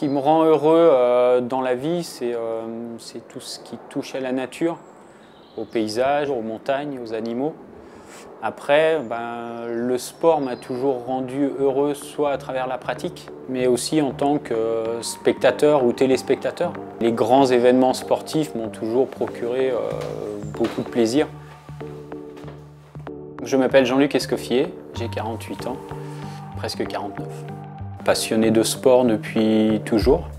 qui me rend heureux dans la vie, c'est tout ce qui touche à la nature, au paysage, aux montagnes, aux animaux. Après, le sport m'a toujours rendu heureux, soit à travers la pratique, mais aussi en tant que spectateur ou téléspectateur. Les grands événements sportifs m'ont toujours procuré beaucoup de plaisir. Je m'appelle Jean-Luc Escoffier, j'ai 48 ans, presque 49. Passionné de sport depuis toujours.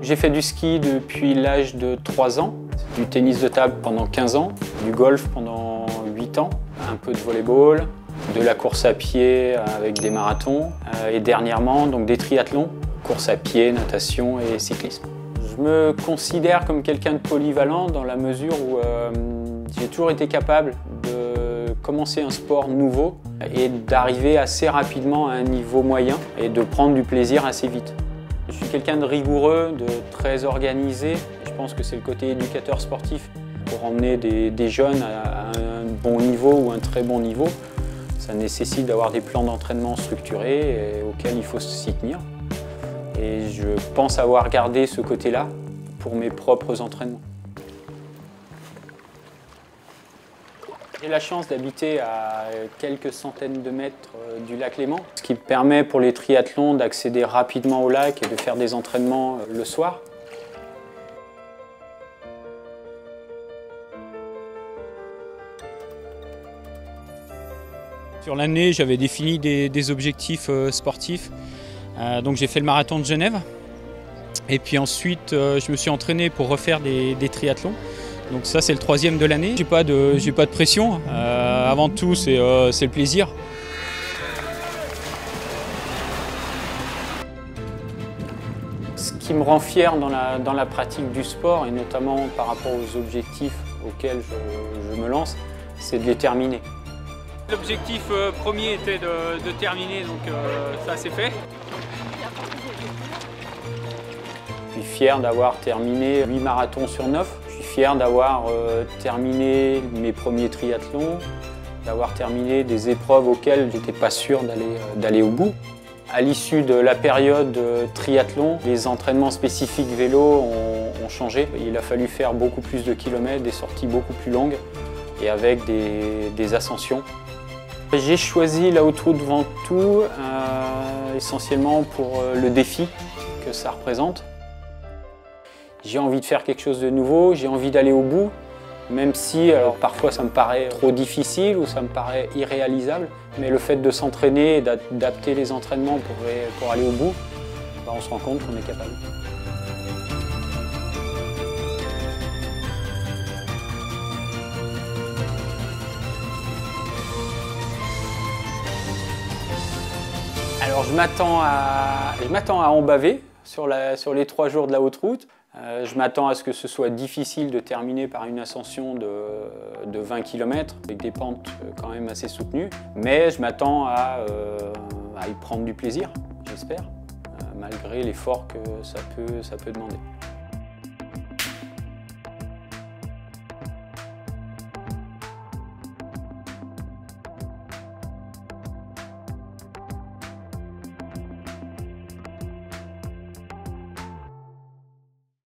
J'ai fait du ski depuis l'âge de 3 ans, du tennis de table pendant 15 ans, du golf pendant 8 ans, un peu de volleyball, de la course à pied avec des marathons et dernièrement donc des triathlons, course à pied, natation et cyclisme. Je me considère comme quelqu'un de polyvalent dans la mesure où j'ai toujours été capable de commencer un sport nouveau et d'arriver assez rapidement à un niveau moyen et de prendre du plaisir assez vite. Je suis quelqu'un de rigoureux, de très organisé. Je pense que c'est le côté éducateur sportif. Pour emmener des jeunes à un bon niveau ou un très bon niveau, ça nécessite d'avoir des plans d'entraînement structurés et auxquels il faut s'y tenir. Et je pense avoir gardé ce côté-là pour mes propres entraînements. J'ai la chance d'habiter à quelques centaines de mètres du lac Léman, ce qui permet pour les triathlons d'accéder rapidement au lac et de faire des entraînements le soir. Sur l'année, j'avais défini des objectifs sportifs. Donc j'ai fait le marathon de Genève. Et puis ensuite, je me suis entraîné pour refaire des triathlons. Donc ça, c'est le 3e de l'année. J'ai pas de pression. Avant tout, c'est le plaisir. Ce qui me rend fier dans la pratique du sport, et notamment par rapport aux objectifs auxquels je me lance, c'est de les terminer. L'objectif premier était de terminer, donc ça c'est fait. Je suis fier d'avoir terminé 8 marathons sur 9. Je suis fier d'avoir terminé mes premiers triathlons, d'avoir terminé des épreuves auxquelles je n'étais pas sûr d'aller au bout. À l'issue de la période triathlon, les entraînements spécifiques vélo ont changé. Il a fallu faire beaucoup plus de kilomètres, des sorties beaucoup plus longues et avec des ascensions. J'ai choisi la Haute Route Ventoux essentiellement pour le défi que ça représente. J'ai envie de faire quelque chose de nouveau, j'ai envie d'aller au bout, même si parfois ça me paraît trop difficile ou ça me paraît irréalisable, mais le fait de s'entraîner et d'adapter les entraînements pour aller au bout, on se rend compte qu'on est capable. Alors je m'attends à en baver sur les 3 jours de la haute route. Je m'attends à ce que ce soit difficile de terminer par une ascension de 20 km avec des pentes quand même assez soutenues. Mais je m'attends à y prendre du plaisir, j'espère, malgré l'effort que ça peut demander.